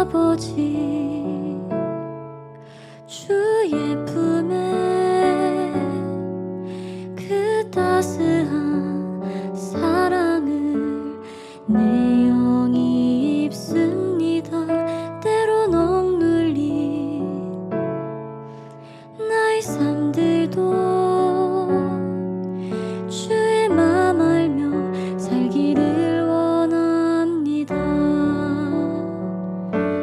아버지 주의 품에 그 따스한 사랑을 내 영이 입습니다. 때론 억눌린 나의 삶들도 주의 맘 알며 살기를 원합니다.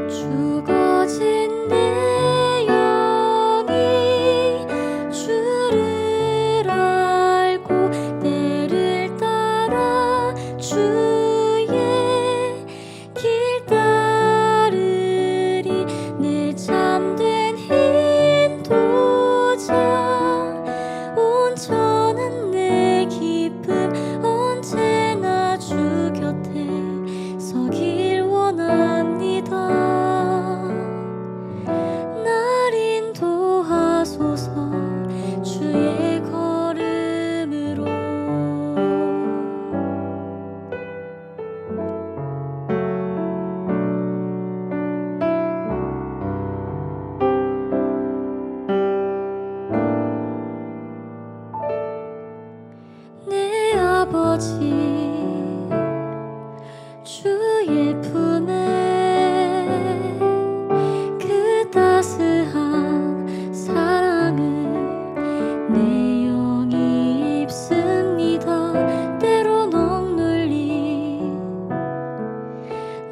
죽어진 내 영이 주를 알고 때를 따라 주의 길 따르리. 내 잠든 인도자 온전한 내 기쁨 언제나 주 곁에 서길 원합니다. 날 인도하소서 주의 걸음으로. 내 아버지 주의 품에 그 따스한 사랑을 내 영이 입습니다. 때론 억눌린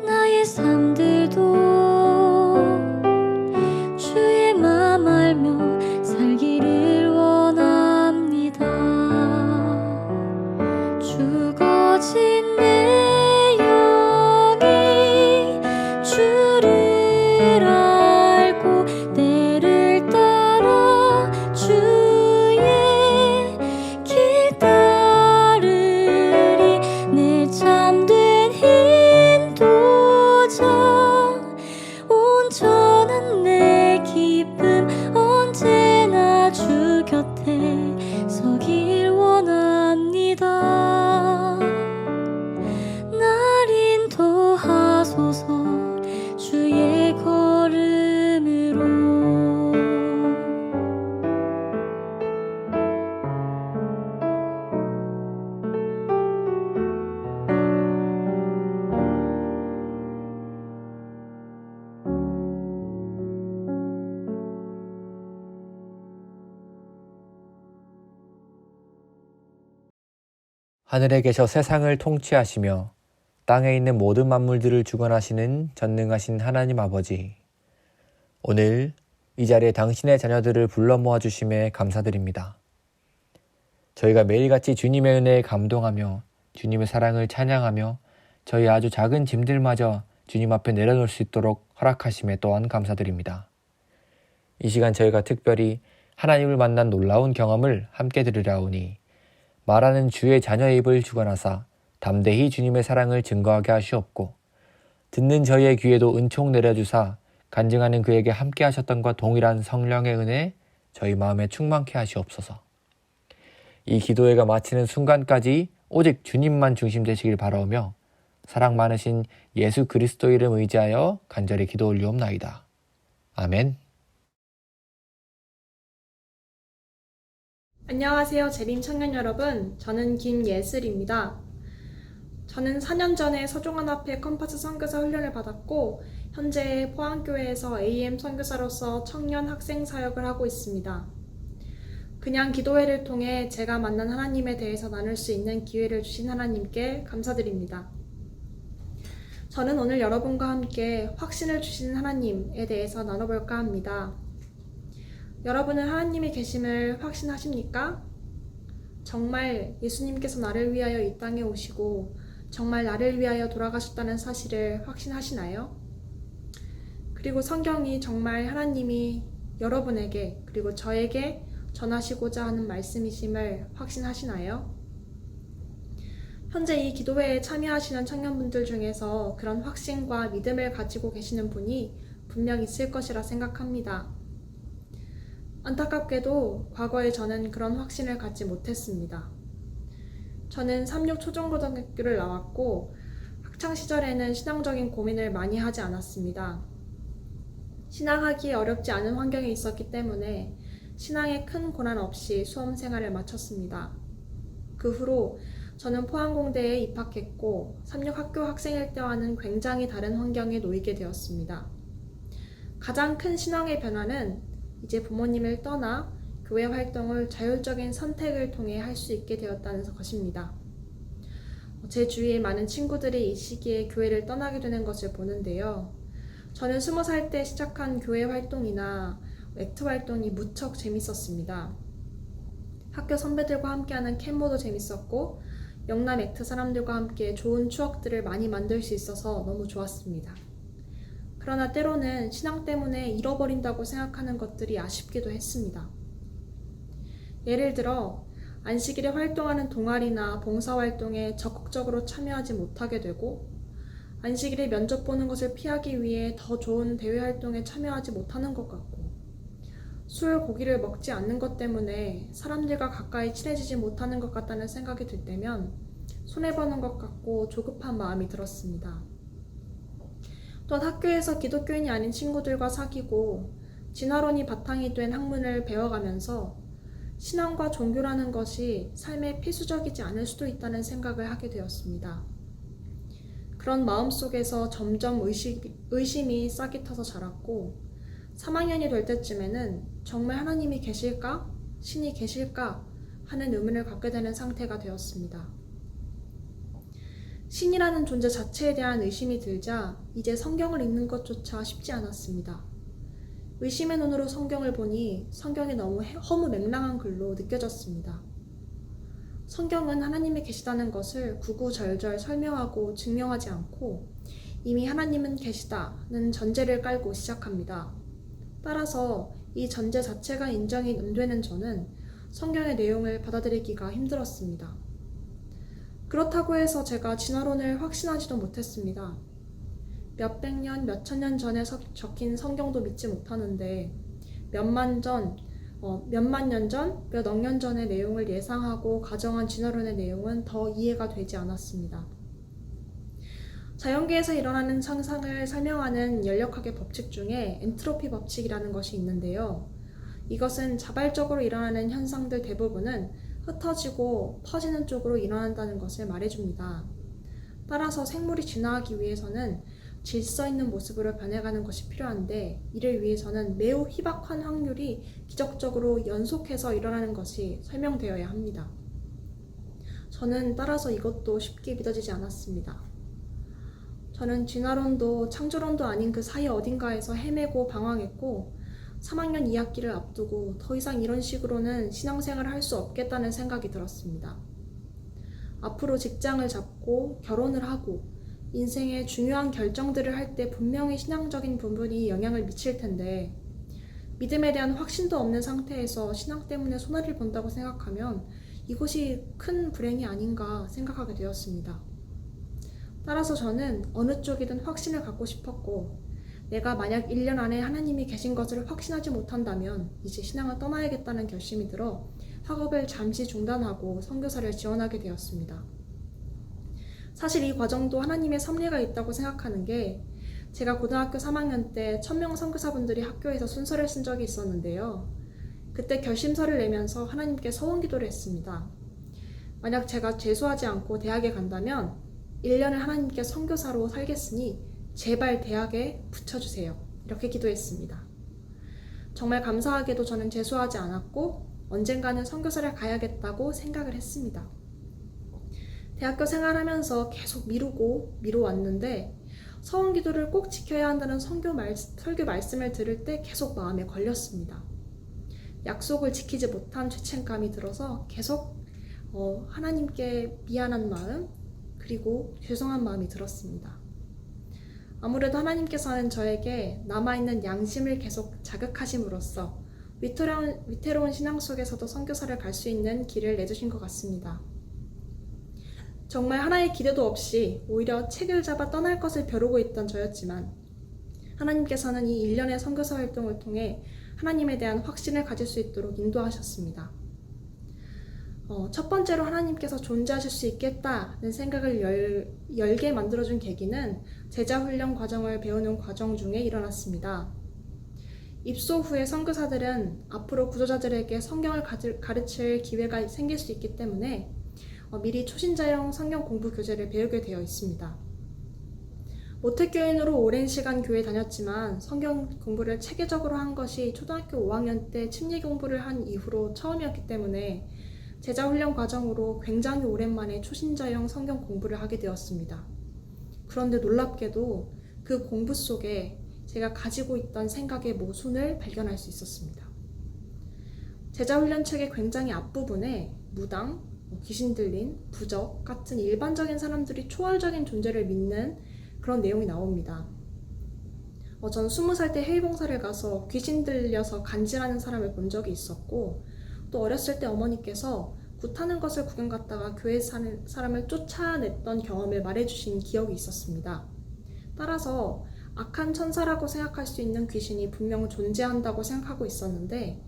나의 삶들도 주의 맘 알며 살기를 원합니다. 죽어진 내 영이 주를 알고 때를 따라 주의 길 따르리. 내 잠든 인도자 온전한 내 기쁨 언제나 주 곁에 서길 원합니다. 날 인도하소서 주의 걸음으로. 하늘에 계셔 세상을 통치하시며 땅에 있는 모든 만물들을 주관하시는 전능하신 하나님 아버지, 오늘 이 자리에 당신의 자녀들을 불러 모아주심에 감사드립니다. 저희가 매일같이 주님의 은혜에 감동하며 주님의 사랑을 찬양하며 저희 아주 작은 짐들마저 주님 앞에 내려놓을 수 있도록 허락하심에 또한 감사드립니다. 이 시간 저희가 특별히 하나님을 만난 놀라운 경험을 함께 들으려오니 말하는 주의 자녀의 입을 주관하사 담대히 주님의 사랑을 증거하게 하시옵고, 듣는 저희의 귀에도 은총 내려주사 간증하는 그에게 함께 하셨던과 동일한 성령의 은혜 저희 마음에 충만케 하시옵소서. 이 기도회가 마치는 순간까지 오직 주님만 중심 되시길 바라오며 사랑 많으신 예수 그리스도 이름 의지하여 간절히 기도 올리옵나이다. 아멘. 안녕하세요, 재림 청년 여러분. 저는 김예슬입니다. 저는 4년 전에 서종환앞에 컴파스 선교사 훈련을 받았고 현재 포항교회에서 AM 선교사로서 청년 학생 사역을 하고 있습니다. 그냥 기도회를 통해 제가 만난 하나님에 대해서 나눌 수 있는 기회를 주신 하나님께 감사드립니다. 저는 오늘 여러분과 함께 확신을 주시는 하나님에 대해서 나눠볼까 합니다. 여러분은 하나님의 계심을 확신하십니까? 정말 예수님께서 나를 위하여 이 땅에 오시고 정말 나를 위하여 돌아가셨다는 사실을 확신하시나요? 그리고 성경이 정말 하나님이 여러분에게 그리고 저에게 전하시고자 하는 말씀이심을 확신하시나요? 현재 이 기도회에 참여하시는 청년분들 중에서 그런 확신과 믿음을 가지고 계시는 분이 분명 있을 것이라 생각합니다. 안타깝게도 과거에 저는 그런 확신을 갖지 못했습니다. 저는 3.6 초중고등학교를 나왔고 학창시절에는 신앙적인 고민을 많이 하지 않았습니다. 신앙하기 어렵지 않은 환경에 있었기 때문에 신앙에 큰 고난 없이 수험 생활을 마쳤습니다. 그 후로 저는 포항공대에 입학했고 3육 학교 학생일 때와는 굉장히 다른 환경에 놓이게 되었습니다. 가장 큰 신앙의 변화는 이제 부모님을 떠나 교회 활동을 자율적인 선택을 통해 할 수 있게 되었다는 것입니다. 제 주위에 많은 친구들이 이 시기에 교회를 떠나게 되는 것을 보는데요. 저는 20살 때 시작한 교회 활동이나 액트 활동이 무척 재밌었습니다. 학교 선배들과 함께하는 캠모도 재밌었고 영남 액트 사람들과 함께 좋은 추억들을 많이 만들 수 있어서 너무 좋았습니다. 그러나 때로는 신앙 때문에 잃어버린다고 생각하는 것들이 아쉽기도 했습니다. 예를 들어 안식일에 활동하는 동아리나 봉사활동에 적극적으로 참여하지 못하게 되고 안식일에 면접 보는 것을 피하기 위해 더 좋은 대외활동에 참여하지 못하는 것 같고 술, 고기를 먹지 않는 것 때문에 사람들과 가까이 친해지지 못하는 것 같다는 생각이 들 때면 손해보는 것 같고 조급한 마음이 들었습니다. 또한 학교에서 기독교인이 아닌 친구들과 사귀고 진화론이 바탕이 된 학문을 배워가면서 신앙과 종교라는 것이 삶에 필수적이지 않을 수도 있다는 생각을 하게 되었습니다. 그런 마음 속에서 점점 의심이 싹이 터서 자랐고 3학년이 될 때쯤에는 정말 하나님이 계실까? 신이 계실까? 하는 의문을 갖게 되는 상태가 되었습니다. 신이라는 존재 자체에 대한 의심이 들자 이제 성경을 읽는 것조차 쉽지 않았습니다. 의심의 눈으로 성경을 보니 성경이 너무 허무맹랑한 글로 느껴졌습니다. 성경은 하나님이 계시다는 것을 구구절절 설명하고 증명하지 않고 이미 하나님은 계시다는 전제를 깔고 시작합니다. 따라서 이 전제 자체가 인정이 안 되는 저는 성경의 내용을 받아들이기가 힘들었습니다. 그렇다고 해서 제가 진화론을 확신하지도 못했습니다. 몇백 년, 몇천 년 전에 적힌 성경도 믿지 못하는데 몇만 년 전, 몇 억 년 전의 내용을 예상하고 가정한 진화론의 내용은 더 이해가 되지 않았습니다. 자연계에서 일어나는 상상을 설명하는 열역학의 법칙 중에 엔트로피 법칙이라는 것이 있는데요. 이것은 자발적으로 일어나는 현상들 대부분은 흩어지고 퍼지는 쪽으로 일어난다는 것을 말해줍니다. 따라서 생물이 진화하기 위해서는 질서 있는 모습으로 변해가는 것이 필요한데 이를 위해서는 매우 희박한 확률이 기적적으로 연속해서 일어나는 것이 설명되어야 합니다. 저는 따라서 이것도 쉽게 믿어지지 않았습니다. 저는 진화론도 창조론도 아닌 그 사이 어딘가에서 헤매고 방황했고 3학년 2학기를 앞두고 더 이상 이런 식으로는 신앙생활을 할 수 없겠다는 생각이 들었습니다. 앞으로 직장을 잡고 결혼을 하고 인생의 중요한 결정들을 할 때 분명히 신앙적인 부분이 영향을 미칠 텐데 믿음에 대한 확신도 없는 상태에서 신앙 때문에 손해를 본다고 생각하면 이것이 큰 불행이 아닌가 생각하게 되었습니다. 따라서 저는 어느 쪽이든 확신을 갖고 싶었고 내가 만약 1년 안에 하나님이 계신 것을 확신하지 못한다면 이제 신앙을 떠나야겠다는 결심이 들어 학업을 잠시 중단하고 선교사를 지원하게 되었습니다. 사실 이 과정도 하나님의 섭리가 있다고 생각하는 게 제가 고등학교 3학년 때 1000명 선교사분들이 학교에서 순서를 쓴 적이 있었는데요. 그때 결심서를 내면서 하나님께 서원 기도를 했습니다. 만약 제가 재수하지 않고 대학에 간다면 1년을 하나님께 선교사로 살겠으니 제발 대학에 붙여주세요. 이렇게 기도했습니다. 정말 감사하게도 저는 재수하지 않았고 언젠가는 선교사를 가야겠다고 생각을 했습니다. 대학교 생활하면서 계속 미루왔는데 서원 기도를 꼭 지켜야 한다는 설교 말씀을 들을 때 계속 마음에 걸렸습니다. 약속을 지키지 못한 죄책감이 들어서 계속 하나님께 미안한 마음 그리고 죄송한 마음이 들었습니다. 아무래도 하나님께서는 저에게 남아있는 양심을 계속 자극하심으로써 위태로운 신앙 속에서도 선교사를 갈 수 있는 길을 내주신 것 같습니다. 정말 하나의 기대도 없이 오히려 책을 잡아 떠날 것을 벼르고 있던 저였지만 하나님께서는 이 1년의 선교사 활동을 통해 하나님에 대한 확신을 가질 수 있도록 인도하셨습니다. 첫 번째로 하나님께서 존재하실 수 있겠다는 생각을 열게 만들어준 계기는 제자훈련 과정을 배우는 과정 중에 일어났습니다. 입소 후에 선교사들은 앞으로 구조자들에게 성경을 가르칠 기회가 생길 수 있기 때문에 미리 초신자용 성경 공부 교재를 배우게 되어 있습니다. 모태교인으로 오랜 시간 교회 다녔지만 성경 공부를 체계적으로 한 것이 초등학교 5학년 때 침례 공부를 한 이후로 처음이었기 때문에 제자훈련 과정으로 굉장히 오랜만에 초신자용 성경 공부를 하게 되었습니다. 그런데 놀랍게도 그 공부 속에 제가 가지고 있던 생각의 모순을 발견할 수 있었습니다. 제자훈련 책의 굉장히 앞부분에 무당, 귀신 들린, 부적 같은 일반적인 사람들이 초월적인 존재를 믿는 그런 내용이 나옵니다. 전 20살 때 해외봉사를 가서 귀신 들려서 간질하는 사람을 본 적이 있었고, 또 어렸을 때 어머니께서 굿하는 것을 구경 갔다가 교회에 사는 사람을 쫓아냈던 경험을 말해주신 기억이 있었습니다. 따라서 악한 천사라고 생각할 수 있는 귀신이 분명 존재한다고 생각하고 있었는데,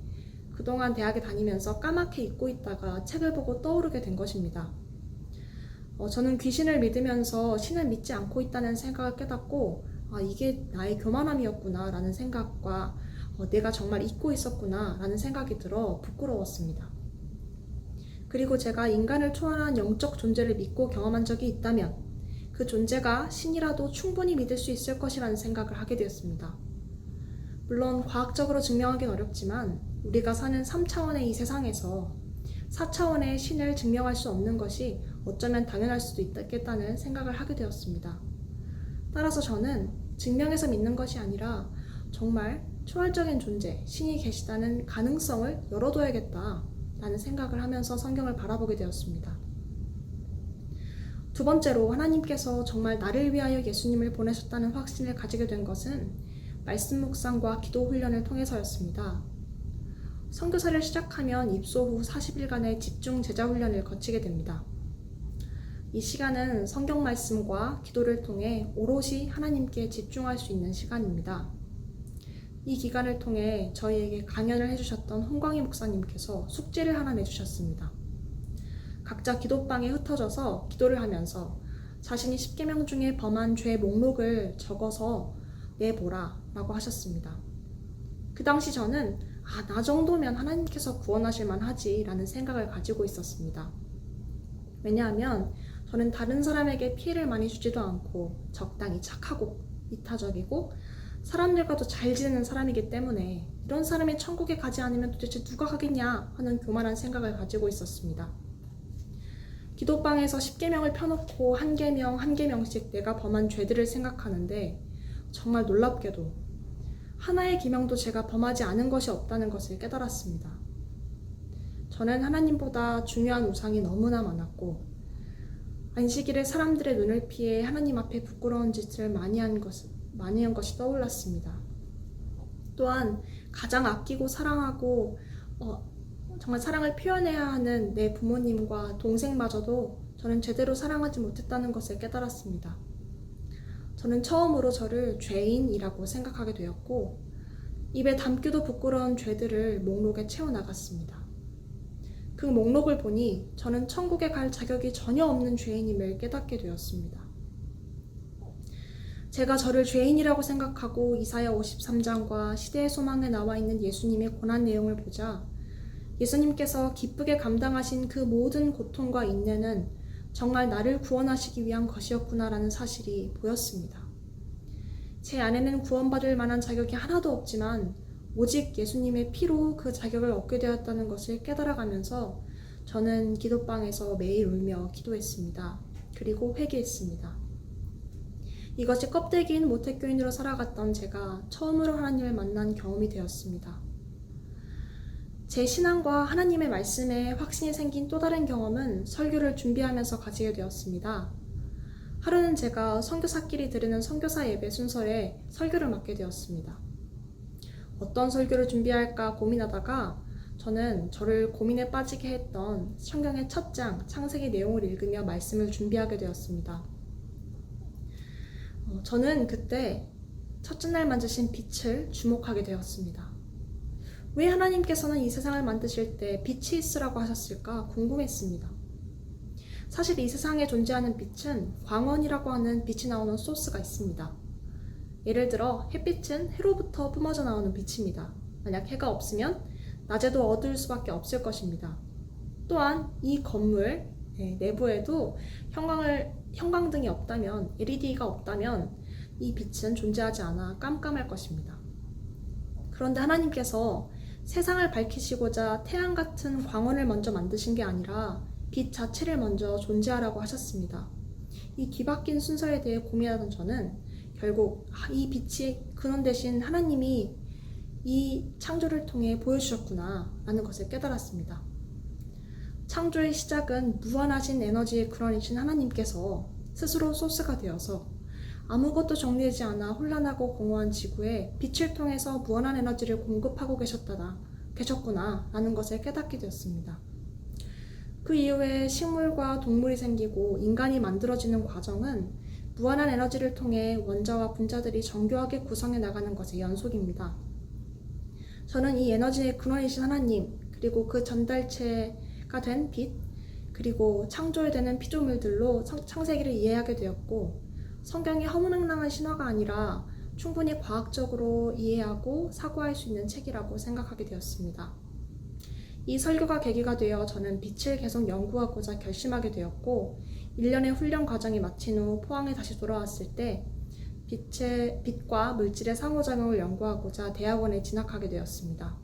그동안 대학에 다니면서 까맣게 잊고 있다가 책을 보고 떠오르게 된 것입니다. 저는 귀신을 믿으면서 신을 믿지 않고 있다는 생각을 깨닫고, 이게 나의 교만함이었구나 라는 생각과 내가 정말 잊고 있었구나 라는 생각이 들어 부끄러웠습니다. 그리고 제가 인간을 초월한 영적 존재를 믿고 경험한 적이 있다면 그 존재가 신이라도 충분히 믿을 수 있을 것이라는 생각을 하게 되었습니다. 물론 과학적으로 증명하기는 어렵지만 우리가 사는 3차원의 이 세상에서 4차원의 신을 증명할 수 없는 것이 어쩌면 당연할 수도 있겠다는 생각을 하게 되었습니다. 따라서 저는 증명해서 믿는 것이 아니라 정말 초월적인 존재, 신이 계시다는 가능성을 열어둬야겠다라는 생각을 하면서 성경을 바라보게 되었습니다. 두 번째로 하나님께서 정말 나를 위하여 예수님을 보내셨다는 확신을 가지게 된 것은 말씀 묵상과 기도 훈련을 통해서였습니다. 선교사를 시작하면 입소 후 40일간의 집중 제자 훈련을 거치게 됩니다. 이 시간은 성경 말씀과 기도를 통해 오롯이 하나님께 집중할 수 있는 시간입니다. 이 기간을 통해 저희에게 강연을 해주셨던 홍광희 목사님께서 숙제를 하나 내주셨습니다. 각자 기도방에 흩어져서 기도를 하면서 자신이 10계명 중에 범한 죄 목록을 적어서 내보라 라고 하셨습니다. 그 당시 저는 나 정도면 하나님께서 구원하실 만하지 라는 생각을 가지고 있었습니다. 왜냐하면 저는 다른 사람에게 피해를 많이 주지도 않고 적당히 착하고 이타적이고 사람들과도 잘 지내는 사람이기 때문에 이런 사람이 천국에 가지 않으면 도대체 누가 가겠냐 하는 교만한 생각을 가지고 있었습니다. 기도방에서 10계명을 펴놓고 한 계명씩 내가 범한 죄들을 생각하는데 정말 놀랍게도 하나의 계명도 제가 범하지 않은 것이 없다는 것을 깨달았습니다. 저는 하나님보다 중요한 우상이 너무나 많았고 안식일에 사람들의 눈을 피해 하나님 앞에 부끄러운 짓을 많이 한 것이 떠올랐습니다. 또한 가장 아끼고 사랑하고 정말 사랑을 표현해야 하는 내 부모님과 동생마저도 저는 제대로 사랑하지 못했다는 것을 깨달았습니다. 저는 처음으로 저를 죄인이라고 생각하게 되었고 입에 담기도 부끄러운 죄들을 목록에 채워나갔습니다. 그 목록을 보니 저는 천국에 갈 자격이 전혀 없는 죄인임을 깨닫게 되었습니다. 제가 저를 죄인이라고 생각하고 이사야 53장과 시대의 소망에 나와 있는 예수님의 고난 내용을 보자 예수님께서 기쁘게 감당하신 그 모든 고통과 인내는 정말 나를 구원하시기 위한 것이었구나라는 사실이 보였습니다. 제 안에는 구원받을 만한 자격이 하나도 없지만 오직 예수님의 피로 그 자격을 얻게 되었다는 것을 깨달아가면서 저는 기도방에서 매일 울며 기도했습니다. 그리고 회개했습니다. 이것이 껍데기인 모태교인으로 살아갔던 제가 처음으로 하나님을 만난 경험이 되었습니다. 제 신앙과 하나님의 말씀에 확신이 생긴 또 다른 경험은 설교를 준비하면서 가지게 되었습니다. 하루는 제가 선교사끼리 드리는 선교사 예배 순서에 설교를 맡게 되었습니다. 어떤 설교를 준비할까 고민하다가 저는 저를 고민에 빠지게 했던 성경의 첫 장 창세기 내용을 읽으며 말씀을 준비하게 되었습니다. 저는 그때 첫째 날 만드신 빛을 주목하게 되었습니다. 왜 하나님께서는 이 세상을 만드실 때 빛이 있으라고 하셨을까 궁금했습니다. 사실 이 세상에 존재하는 빛은 광원이라고 하는 빛이 나오는 소스가 있습니다. 예를 들어 햇빛은 해로부터 뿜어져 나오는 빛입니다. 만약 해가 없으면 낮에도 어두울 수밖에 없을 것입니다. 또한 이 건물 내부에도 형광등이 없다면, LED가 없다면 이 빛은 존재하지 않아 깜깜할 것입니다. 그런데 하나님께서 세상을 밝히시고자 태양 같은 광원을 먼저 만드신 게 아니라 빛 자체를 먼저 존재하라고 하셨습니다. 이 뒤바뀐 순서에 대해 고민하던 저는 결국 이 빛이 근원 되신 하나님이 이 창조를 통해 보여주셨구나 라는 것을 깨달았습니다. 창조의 시작은 무한하신 에너지의 근원이신 하나님께서 스스로 소스가 되어서 아무것도 정리되지 않아 혼란하고 공허한 지구에 빛을 통해서 무한한 에너지를 공급하고 계셨구나 라는 것을 깨닫게 되었습니다. 그 이후에 식물과 동물이 생기고 인간이 만들어지는 과정은 무한한 에너지를 통해 원자와 분자들이 정교하게 구성해 나가는 것의 연속입니다. 저는 이 에너지의 근원이신 하나님, 그리고 그 전달체가 된 빛, 그리고 창조되는 피조물들로 창세기를 이해하게 되었고, 성경이 허무맹랑한 신화가 아니라 충분히 과학적으로 이해하고 사고할 수 있는 책이라고 생각하게 되었습니다. 이 설교가 계기가 되어 저는 빛을 계속 연구하고자 결심하게 되었고, 1년의 훈련 과정이 마친 후 포항에 다시 돌아왔을 때 빛과 물질의 상호작용을 연구하고자 대학원에 진학하게 되었습니다.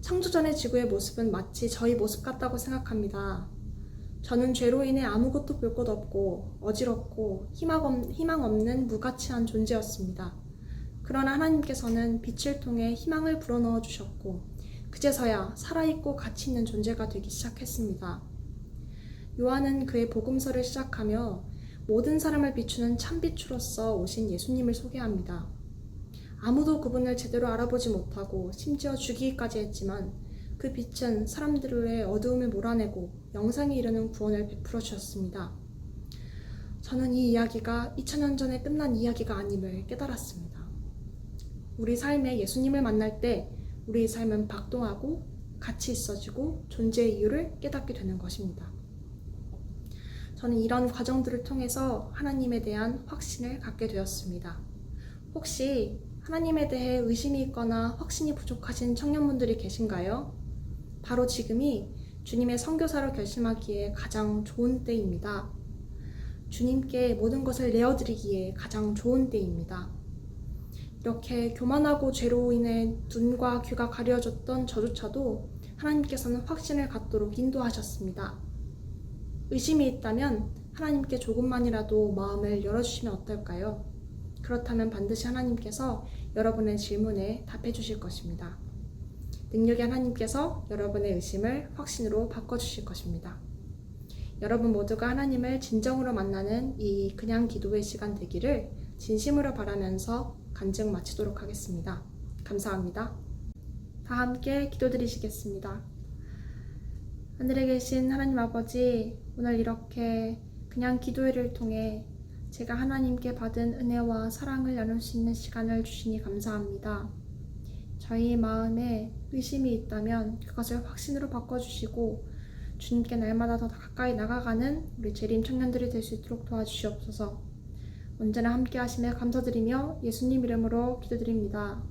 창조전의 지구의 모습은 마치 저희 모습 같다고 생각합니다. 저는 죄로 인해 아무것도 볼 것 없고 어지럽고 희망 없는 무가치한 존재였습니다. 그러나 하나님께서는 빛을 통해 희망을 불어넣어 주셨고 그제서야 살아있고 가치 있는 존재가 되기 시작했습니다. 요한은 그의 복음서를 시작하며 모든 사람을 비추는 참빛으로서 오신 예수님을 소개합니다. 아무도 그분을 제대로 알아보지 못하고 심지어 죽이기까지 했지만 그 빛은 사람들의 어두움을 몰아내고 영생에 이르는 구원을 베풀어 주셨습니다. 저는 이 이야기가 2000년 전에 끝난 이야기가 아님을 깨달았습니다. 우리 삶에 예수님을 만날 때 우리의 삶은 박동하고 가치 있어지고 존재의 이유를 깨닫게 되는 것입니다. 저는 이런 과정들을 통해서 하나님에 대한 확신을 갖게 되었습니다. 혹시 하나님에 대해 의심이 있거나 확신이 부족하신 청년분들이 계신가요? 바로 지금이 주님의 선교사로 결심하기에 가장 좋은 때입니다. 주님께 모든 것을 내어드리기에 가장 좋은 때입니다. 이렇게 교만하고 죄로 인해 눈과 귀가 가려졌던 저조차도 하나님께서는 확신을 갖도록 인도하셨습니다. 의심이 있다면 하나님께 조금만이라도 마음을 열어주시면 어떨까요? 그렇다면 반드시 하나님께서 여러분의 질문에 답해 주실 것입니다. 능력의 하나님께서 여러분의 의심을 확신으로 바꿔주실 것입니다. 여러분 모두가 하나님을 진정으로 만나는 이 그냥 기도의 시간 되기를 진심으로 바라면서 간증 마치도록 하겠습니다. 감사합니다. 다 함께 기도드리시겠습니다. 하늘에 계신 하나님 아버지, 오늘 이렇게 그냥 기도회를 통해 제가 하나님께 받은 은혜와 사랑을 나눌 수 있는 시간을 주시니 감사합니다. 저희 마음에 의심이 있다면 그것을 확신으로 바꿔주시고 주님께 날마다 더 가까이 나가가는 우리 재림 청년들이 될 수 있도록 도와주시옵소서. 언제나 함께 하심에 감사드리며 예수님 이름으로 기도드립니다.